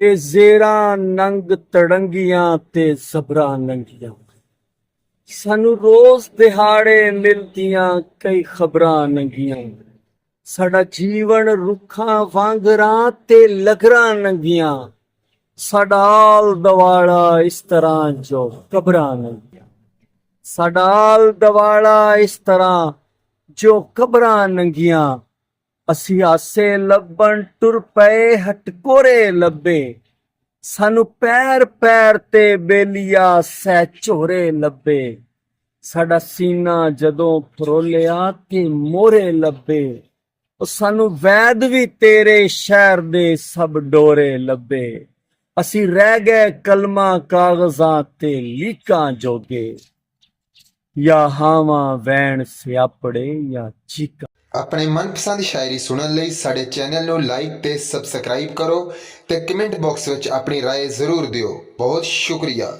ਇਹ ਜ਼ੇਰਾਂ ਨੰਗ ਤੜੰਗੀਆਂ ਤੇ ਜ਼ਬਰਾਂ ਨੰਗੀਆਂ, ਸਾਨੂੰ ਰੋਜ਼ ਦਿਹਾੜੇ ਮਿਲਦੀਆਂ ਕਈ ਖਬਰਾਂ ਨੰਗੀਆਂ। ਸਾਡਾ ਜੀਵਨ ਰੁੱਖਾਂ ਵਾਂਗਰਾਂ ਤੇ ਲਗਰਾਂ ਨੰਗੀਆਂ, ਸਾਡਾ ਆਲ ਦਵਾਲਾ ਇਸ ਤਰ੍ਹਾਂ ਜੋ ਕਬਰਾਂ ਨੰਗੀਆਂ। ਸਾਡਾ ਆਲ ਦਵਾਲਾ ਇਸ ਤਰ੍ਹਾਂ ਜੋ ਕਬਰਾਂ ਨੰਗੀਆਂ। ਅਸੀਂ ਆਸੇ ਲੱਭਣ ਟੁਰ ਪਏ ਹਟਕੋਰੇ ਲੱਭੇ, ਸਾਨੂੰ ਪੈਰ ਪੈਰ ਤੇ ਬੇਲੀਆ ਸਹਿ ਝੋਰੇ ਲੱਭੇ। ਸਾਡਾ ਸੀਨਾ ਜਦੋਂ ਫਰੋਲਿਆ ਤੇ ਮੋਹਰੇ ਲੱਭੇ, ਉਹ ਸਾਨੂੰ ਵੈਦ ਵੀ ਤੇਰੇ ਸ਼ਹਿਰ ਦੇ ਸਭ ਡੋਰੇ ਲੱਭੇ। ਅਸੀਂ ਰਹਿ ਗਏ ਕਲਮਾਂ ਕਾਗਜ਼ਾਂ ਤੇ ਲੀਕਾਂ ਜੋਗੇ, ਜਾਂ ਹਾਵਾਂ ਵੈਣ ਸਿਆਪੜੇ ਜਾਂ ਚੀਕਾਂ। ਆਪਣੇ ਮਨਪਸੰਦ ਸ਼ਾਇਰੀ ਸੁਣਨ ਲਈ ਸਾਡੇ ਚੈਨਲ ਨੂੰ ਲਾਈਕ ਤੇ ਸਬਸਕ੍ਰਾਈਬ ਕਰੋ ਤੇ ਕਮੈਂਟ ਬਾਕਸ ਵਿੱਚ ਆਪਣੀ ਰਾਏ ਜ਼ਰੂਰ ਦਿਓ। ਬਹੁਤ ਸ਼ੁਕਰੀਆ।